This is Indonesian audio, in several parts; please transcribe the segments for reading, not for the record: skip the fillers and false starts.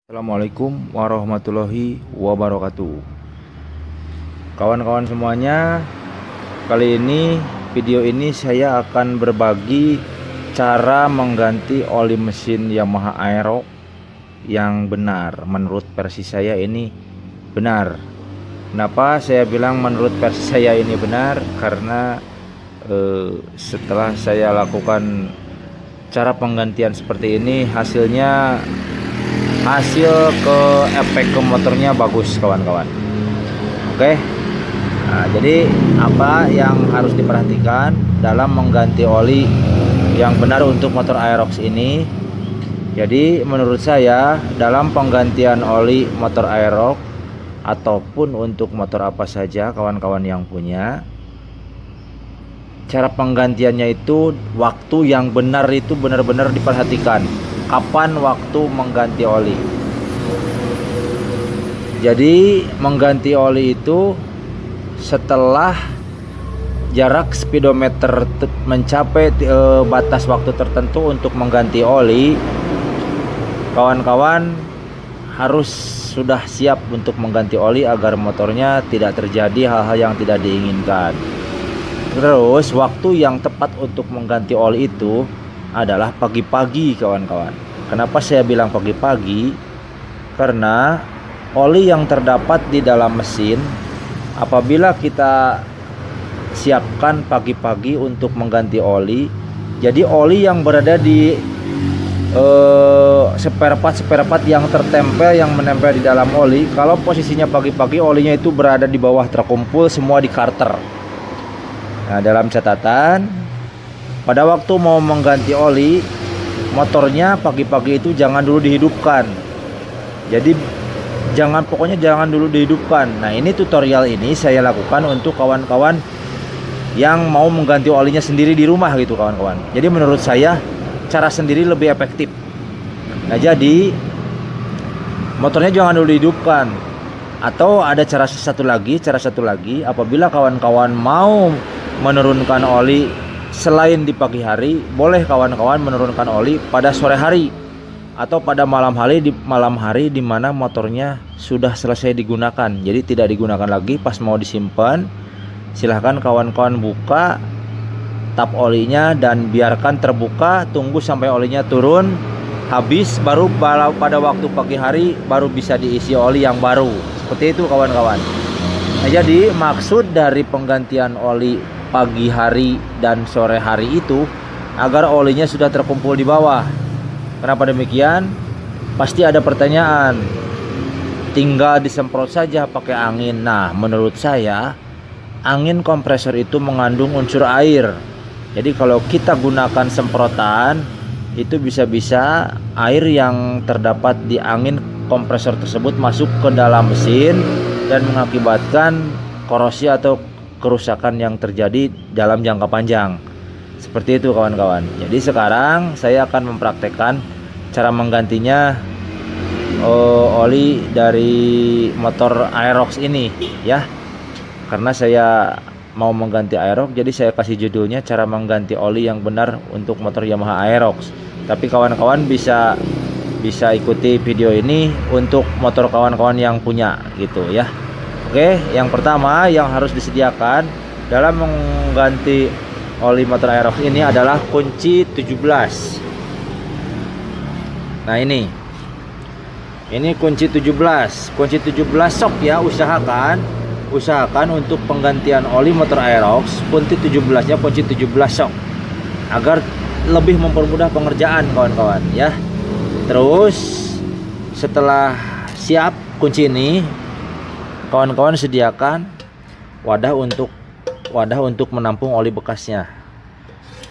Assalamualaikum warahmatullahi wabarakatuh. Kawan-kawan semuanya, kali ini video ini saya akan berbagi cara mengganti oli mesin Yamaha Aerox yang benar. Menurut versi saya ini benar. Kenapa saya bilang menurut versi saya ini benar? Karena setelah saya lakukan cara penggantian seperti ini, hasil efek ke motornya bagus, kawan-kawan. Oke. Nah, jadi apa yang harus diperhatikan dalam mengganti oli yang benar untuk motor Aerox ini? Jadi menurut saya dalam penggantian oli motor Aerox ataupun untuk motor apa saja kawan-kawan yang punya, cara penggantiannya itu waktu yang benar itu benar-benar diperhatikan. Kapan waktu mengganti oli? Jadi mengganti oli itu setelah jarak speedometer mencapai batas waktu tertentu untuk mengganti oli, kawan-kawan harus sudah siap untuk mengganti oli agar motornya tidak terjadi hal-hal yang tidak diinginkan. Terus waktu yang tepat untuk mengganti oli itu adalah pagi-pagi, kawan-kawan. Kenapa saya bilang pagi-pagi? Karena oli yang terdapat di dalam mesin apabila kita siapkan pagi-pagi untuk mengganti oli, jadi oli yang berada di spare part yang tertempel, yang menempel di dalam oli, kalau posisinya pagi-pagi olinya itu berada di bawah, terkumpul semua di karter. Nah, dalam catatan, pada waktu mau mengganti oli, motornya pagi-pagi itu jangan dulu dihidupkan. Jadi pokoknya jangan dulu dihidupkan. Nah, ini tutorial ini saya lakukan untuk kawan-kawan yang mau mengganti olinya sendiri di rumah gitu, kawan-kawan. Jadi menurut saya cara sendiri lebih efektif. Nah, jadi motornya jangan dulu dihidupkan. Atau ada cara satu lagi, apabila kawan-kawan mau menurunkan oli selain di pagi hari, boleh kawan-kawan menurunkan oli pada sore hari atau pada malam hari di mana motornya sudah selesai digunakan. Jadi tidak digunakan lagi, pas mau disimpan silahkan kawan-kawan buka tap olinya dan biarkan terbuka, tunggu sampai olinya turun habis, baru pada waktu pagi hari baru bisa diisi oli yang baru. Seperti itu, kawan-kawan. Nah, jadi maksud dari penggantian oli pagi hari dan sore hari itu agar olinya sudah terkumpul di bawah. Kenapa demikian? Pasti ada pertanyaan. Tinggal disemprot saja pakai angin. Nah, menurut saya angin kompresor itu mengandung unsur air. Jadi kalau kita gunakan semprotan, itu bisa-bisa air yang terdapat di angin kompresor tersebut masuk ke dalam mesin dan mengakibatkan korosi atau kerusakan yang terjadi dalam jangka panjang. Seperti itu, kawan-kawan. Jadi sekarang saya akan mempraktekkan cara menggantinya oli dari motor Aerox ini ya. Karena saya mau mengganti Aerox, jadi saya kasih judulnya cara mengganti oli yang benar untuk motor Yamaha Aerox. Tapi kawan-kawan bisa ikuti video ini untuk motor kawan-kawan yang punya gitu ya. Oke, yang pertama yang harus disediakan dalam mengganti oli motor Aerox ini adalah kunci 17. Nah, ini kunci 17. Kunci 17 sok ya, usahakan untuk penggantian oli motor Aerox kunci 17-nya kunci 17 sok agar lebih mempermudah pengerjaan, kawan-kawan ya. Terus setelah siap kunci ini, kawan-kawan sediakan wadah untuk menampung oli bekasnya.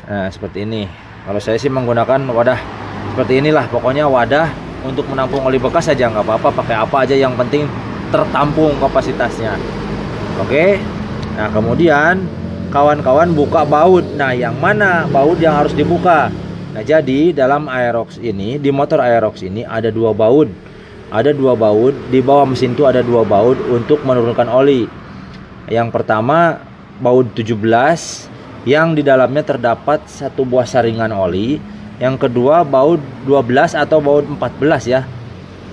Nah, seperti ini. Kalau saya sih menggunakan wadah seperti inilah, pokoknya wadah untuk menampung oli bekas saja, nggak apa-apa pakai apa aja, yang penting tertampung kapasitasnya. Oke. Nah, kemudian kawan-kawan buka baut. Nah, yang mana baut yang harus dibuka? Nah, jadi dalam Aerox ini, di motor Aerox ini ada dua baut. Di bawah mesin itu ada dua baut untuk menurunkan oli. Yang pertama baut 17 yang di dalamnya terdapat satu buah saringan oli. Yang kedua baut 12 atau baut 14 ya.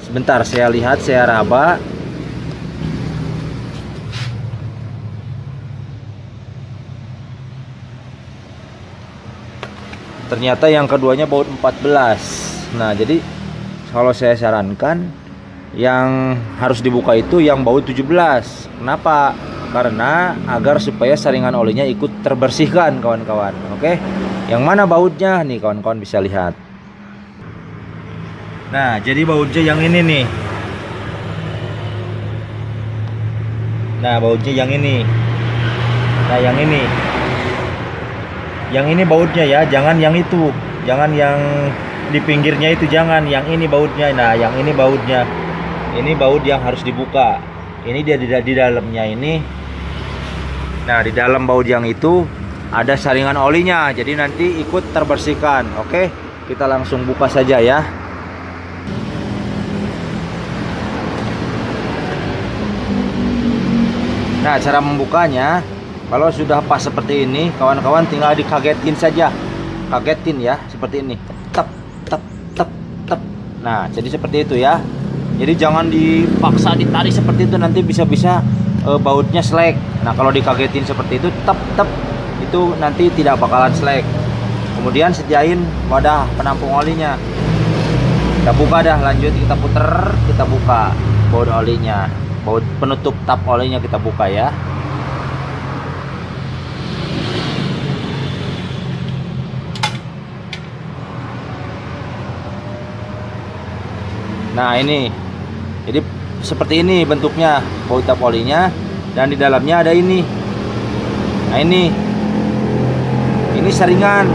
Sebentar saya lihat, saya raba. Ternyata yang keduanya baut 14. Nah, jadi kalau saya sarankan yang harus dibuka itu yang baut 17. Kenapa? Karena agar supaya saringan olinya ikut terbersihkan, kawan-kawan. Oke. Yang mana bautnya? Nih, kawan-kawan bisa lihat. Nah, jadi bautnya yang ini nih. Nah, bautnya yang ini. Nah, yang ini. Yang ini bautnya ya, jangan yang itu. Jangan yang di pinggirnya itu, jangan. Yang ini bautnya. Nah, yang ini bautnya. Ini baut yang harus dibuka. Ini dia di dalamnya ini. Nah, di dalam baut yang itu ada saringan olinya. Jadi nanti ikut terbersihkan. Oke, kita langsung buka saja ya. Nah, cara membukanya, kalau sudah pas seperti ini, kawan-kawan tinggal dikagetin saja. Kagetin ya, seperti ini. Tep, tep, tep, tep. Nah, jadi seperti itu ya. Jadi jangan dipaksa ditarik seperti itu, nanti bisa-bisa bautnya selek. Nah, kalau dikagetin seperti itu, tep, tep, itu nanti tidak bakalan selek. Kemudian sediain wadah penampung olinya. Kita buka dah, lanjut kita puter, kita buka baut olinya. Baut penutup tap olinya kita buka ya. Nah, ini jadi seperti ini bentuknya baut tap olinya, dan di dalamnya ada ini. Nah, ini saringan.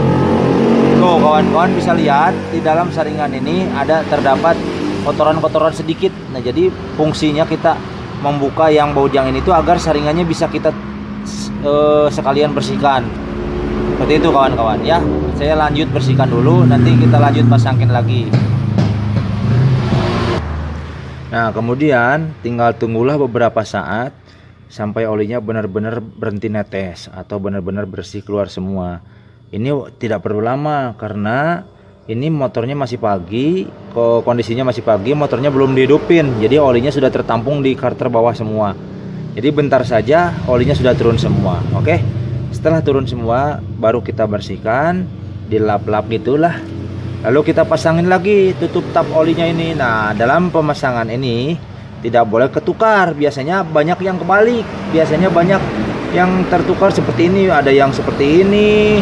Tuh, kawan-kawan bisa lihat di dalam saringan ini terdapat kotoran-kotoran sedikit. Nah, jadi fungsinya kita membuka yang baut yang ini tuh agar saringannya bisa kita sekalian bersihkan. Seperti itu, kawan-kawan ya. Saya lanjut bersihkan dulu, nanti kita lanjut pasangin lagi. Nah, kemudian tinggal tunggulah beberapa saat sampai olinya benar-benar berhenti netes atau benar-benar bersih keluar semua. Ini tidak perlu lama karena ini motornya masih pagi, kondisinya masih pagi, motornya belum dihidupin, jadi olinya sudah tertampung di karter bawah semua. Jadi bentar saja olinya sudah turun semua. Oke, setelah turun semua baru kita bersihkan, dilap-lap gitulah. Lalu kita pasangin lagi tutup tap olinya ini. Nah, dalam pemasangan ini tidak boleh ketukar. Biasanya banyak yang kebalik, biasanya banyak yang tertukar seperti ini, ada yang seperti ini.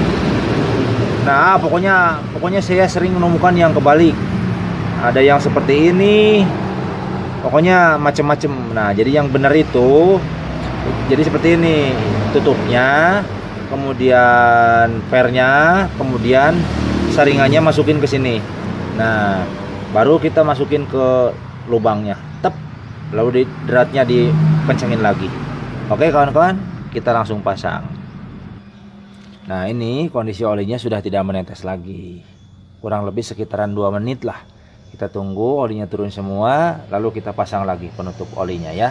Nah, pokoknya saya sering menemukan yang kebalik. Ada yang seperti ini. Pokoknya macam-macam. Nah, jadi yang benar itu jadi seperti ini. Tutupnya, kemudian pernya, kemudian saringannya masukin ke sini. Nah, baru kita masukin ke lubangnya. Tep. Lalu dratnya dikencengin lagi. Oke, kawan-kawan, kita langsung pasang. Nah, ini kondisi olinya sudah tidak menetes lagi. Kurang lebih sekitaran 2 menit lah. Kita tunggu olinya turun semua, lalu kita pasang lagi penutup olinya ya.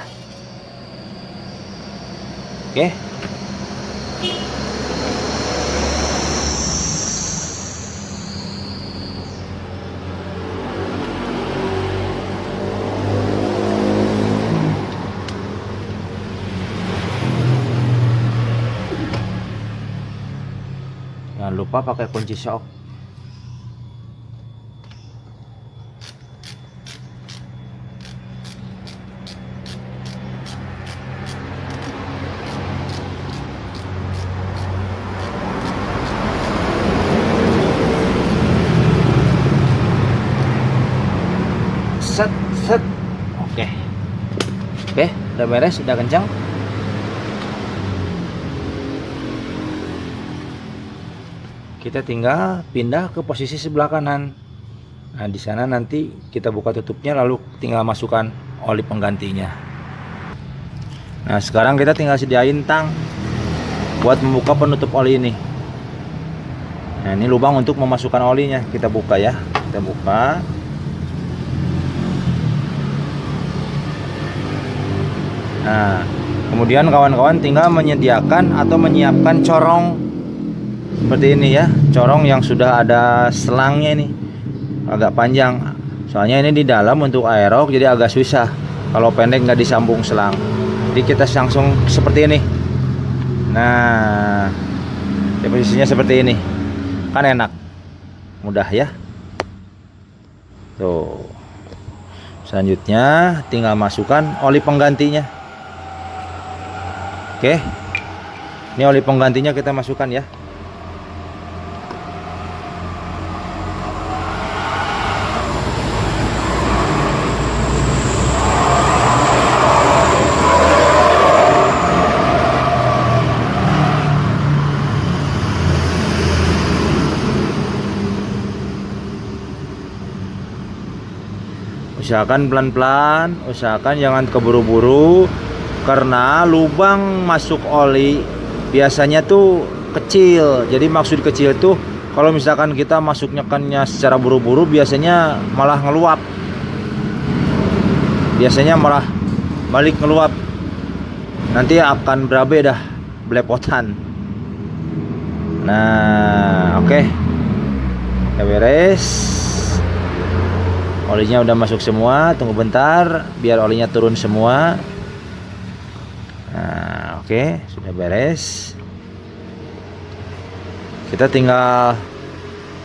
Oke. Jangan lupa pakai kunci shock. Set, set. Oke. Oke, udah beres, udah kencang. Kita tinggal pindah ke posisi sebelah kanan. Nah, di sana nanti kita buka tutupnya, lalu tinggal masukkan oli penggantinya. Nah, sekarang kita tinggal sediain tang buat membuka penutup oli ini. Nah, ini lubang untuk memasukkan olinya. Kita buka ya. Kita buka. Nah, kemudian kawan-kawan tinggal menyediakan atau menyiapkan corong seperti ini ya, corong yang sudah ada selangnya ini, agak panjang. Soalnya ini di dalam untuk aerok jadi agak susah kalau pendek nggak disambung selang. Jadi kita langsung seperti ini. Nah, ya posisinya seperti ini kan enak, mudah ya. Tuh, selanjutnya tinggal masukkan oli penggantinya. Oke, ini oli penggantinya kita masukkan ya. Usahakan pelan-pelan, usahakan jangan keburu-buru karena lubang masuk oli biasanya tuh kecil. Jadi maksud kecil tuh kalau misalkan kita masuknya secara buru-buru biasanya malah ngeluap. Biasanya malah balik ngeluap. Nanti akan berabe dah, belepotan. Nah, oke. Ya beres. Olinya udah masuk semua, tunggu bentar biar olinya turun semua. Nah, oke, sudah beres. Kita tinggal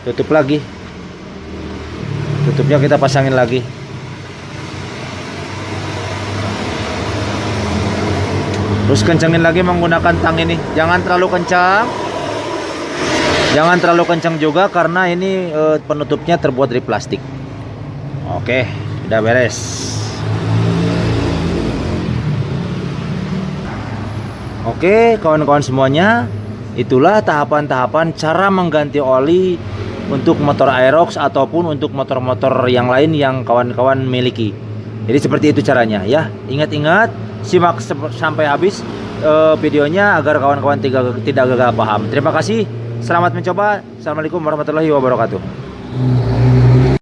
tutup lagi. Tutupnya kita pasangin lagi. Terus kencengin lagi menggunakan tang ini. Jangan terlalu kencang. Jangan terlalu kencang juga karena ini penutupnya terbuat dari plastik. Oke, udah beres. Oke, kawan-kawan semuanya, itulah tahapan-tahapan cara mengganti oli untuk motor Aerox ataupun untuk motor-motor yang lain yang kawan-kawan miliki. Jadi seperti itu caranya ya. Ingat-ingat, simak sampai habis videonya agar kawan-kawan tidak gagal paham. Terima kasih, selamat mencoba. Assalamualaikum warahmatullahi wabarakatuh.